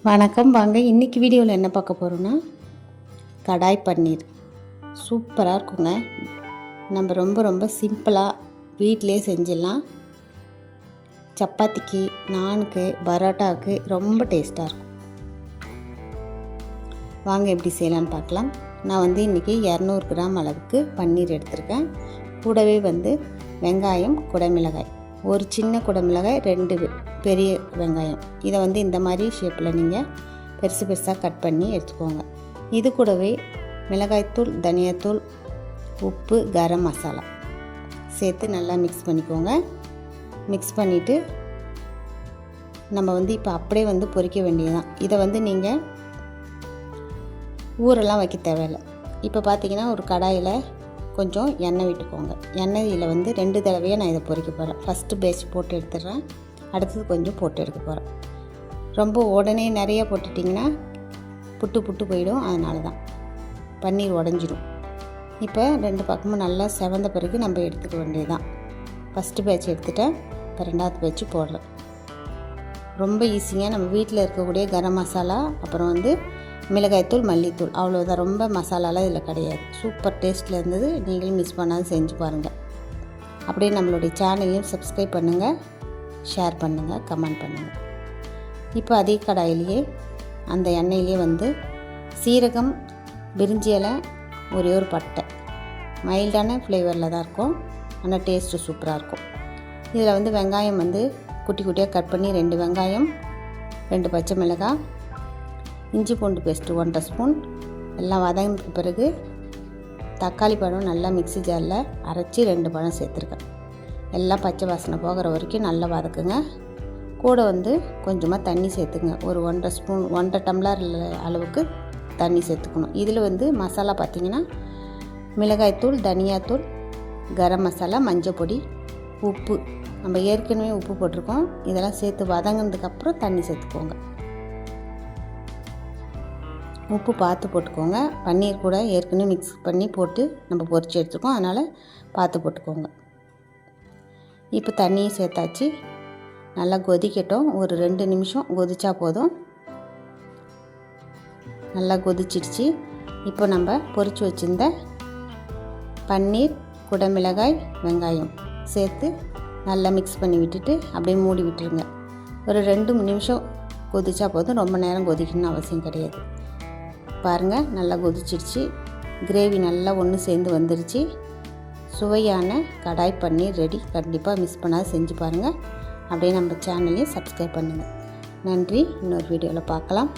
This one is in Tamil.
வணக்கம். வாங்க இன்றைக்கி வீடியோவில் என்ன பார்க்க போகிறோன்னா கடாய் பன்னீர் சூப்பராக இருக்குங்க. நம்ம ரொம்ப சிம்பிளாக வீட்டிலே செஞ்சிடலாம். சப்பாத்திக்கு, நானுக்கு, பரோட்டாவுக்கு ரொம்ப டேஸ்ட்டாக இருக்கும். வாங்க எப்படி செய்யலான்னு பார்க்கலாம். நான் இன்றைக்கி 200 கிராம் அளவுக்கு பன்னீர் எடுத்திருக்கேன். கூடவே வெங்காயம், குடமிளகாய், ஒரு சின்ன குடமிளகாய், 2 பெரிய வெங்காயம். இதை இந்த மாதிரி ஷேப்பில் நீங்கள் பெருசாக கட் பண்ணி எடுத்துக்கோங்க. இது கூடவே மிளகாய்த்தூள், தனியாத்தூள், உப்பு, கரம் மசாலா சேர்த்து நல்லா மிக்ஸ் பண்ணிக்கோங்க. மிக்ஸ் பண்ணிவிட்டு நம்ம இப்போ அப்படியே பொரிக்க வேண்டியதுதான். இதை நீங்கள் ஊரெல்லாம் வைக்க தேவையில்லை. இப்போ பார்த்தீங்கன்னா ஒரு கடாயில் கொஞ்சம் எண்ணெய் விட்டுக்கோங்க. எண்ணெயில் 2 தடவையாக நான் இதை பொரிக்க போகிறேன். ஃபஸ்ட்டு பேட்ச் போட்டு எடுத்துடுறேன், அடுத்தது கொஞ்சம் போட்டு எடுக்க போகிறேன். ரொம்ப உடனே நிறைய போட்டுட்டிங்கன்னா புட்டு போயிடும். அதனால தான் பன்னீர் உடஞ்சிடும். இப்போ 2 பக்கமும் நல்லா செவந்த பிறகு நம்ம எடுத்துக்க வேண்டியதுதான். ஃபஸ்ட்டு பேட்ச் எடுத்துட்டேன், இப்போ 2வது பேட்ச் போடுறேன். ரொம்ப ஈஸிங்க. நம்ம வீட்டில் இருக்கக்கூடிய கரம் மசாலா, அப்புறம் மிளகாய்த்தூள், மல்லித்தூள், அவ்வளோதான். ரொம்ப மசாலாலாம் இதில் கிடையாது. சூப்பர் டேஸ்ட்டில் இருந்தது. நீங்களும் மிஸ் பண்ணாது செஞ்சு பாருங்கள். அப்படியே நம்மளுடைய சேனலையும் சப்ஸ்கிரைப் பண்ணுங்கள், ஷேர் பண்ணுங்கள், கமெண்ட் பண்ணுங்கள். இப்போ அதே கடாயிலேயே அந்த எண்ணெயிலே சீரகம், பிரிஞ்சி இலை, ஒரே ஒரு பட்டை, மைல்டான ஃப்ளேவரில் தான் இருக்கும். ஆனால் டேஸ்ட்டு சூப்பராக இருக்கும். இதில் வெங்காயம் குட்டி குட்டியாக கட் பண்ணி 2 வெங்காயம், 2 பச்சை மிளகாய், இஞ்சி பூண்டு பேஸ்ட்டு 1/2 ஸ்பூன் எல்லாம் வதங்கினதுக்கு பிறகு தக்காளி பழம் நல்லா மிக்ஸி ஜாரில் அரைச்சி 2 பழம் சேர்த்துருக்கேன். எல்லாம் பச்சை வாசனை போகிற வரைக்கும் நல்லா வதக்குங்க. கூட கொஞ்சமாக தண்ணி சேர்த்துங்க. ஒரு 1/2 ஸ்பூன், 1/2 டம்ளர் அளவுக்கு தண்ணி சேர்த்துக்கணும். இதில் மசாலா பார்த்திங்கன்னா மிளகாய்த்தூள், தனியாத்தூள், கரம் மசாலா, மஞ்சள் பொடி, உப்பு, நம்ம ஏற்கனவே உப்பு போட்டிருக்கோம். இதெல்லாம் சேர்த்து வதங்கினதுக்கப்புறம் தண்ணி சேர்த்துக்கோங்க. உப்பு பார்த்து போட்டுக்கோங்க. பன்னீர் கூட ஏற்கனவே மிக்ஸ் பண்ணி போட்டு நம்ம பொரிச்சு எடுத்துருக்கோம், அதனால் பார்த்து போட்டுக்கோங்க. இப்போ தண்ணியும் சேர்த்தாச்சு. நல்லா கொதிக்கட்டும். ஒரு 2 நிமிஷம் கொதிச்சா போதும். நல்லா கொதிச்சிடுச்சு. இப்போ நம்ம பொரிச்சு வச்சுருந்த பன்னீர், குடமிளகாய், வெங்காயம் சேர்த்து நல்லா மிக்ஸ் பண்ணி விட்டுட்டு அப்படியே மூடி விட்டுருங்க. ஒரு 2 நிமிஷம் கொதிச்சா போதும். ரொம்ப நேரம் கொதிக்கணும்னு அவசியம் கிடையாது. பாருங்கள், நல்லா கொதிச்சிடுச்சு. கிரேவி நல்லா ஒன்று சேர்ந்து வந்துருச்சு. சுவையான கடாய் பன்னீர் ரெடி. கண்டிப்பாக மிஸ் பண்ணாத செஞ்சு பாருங்கள். அப்படியே நம்ம சேனலையும் சப்ஸ்கிரைப் பண்ணுங்கள். நன்றி. இன்னொரு வீடியோவில் பார்க்கலாம்.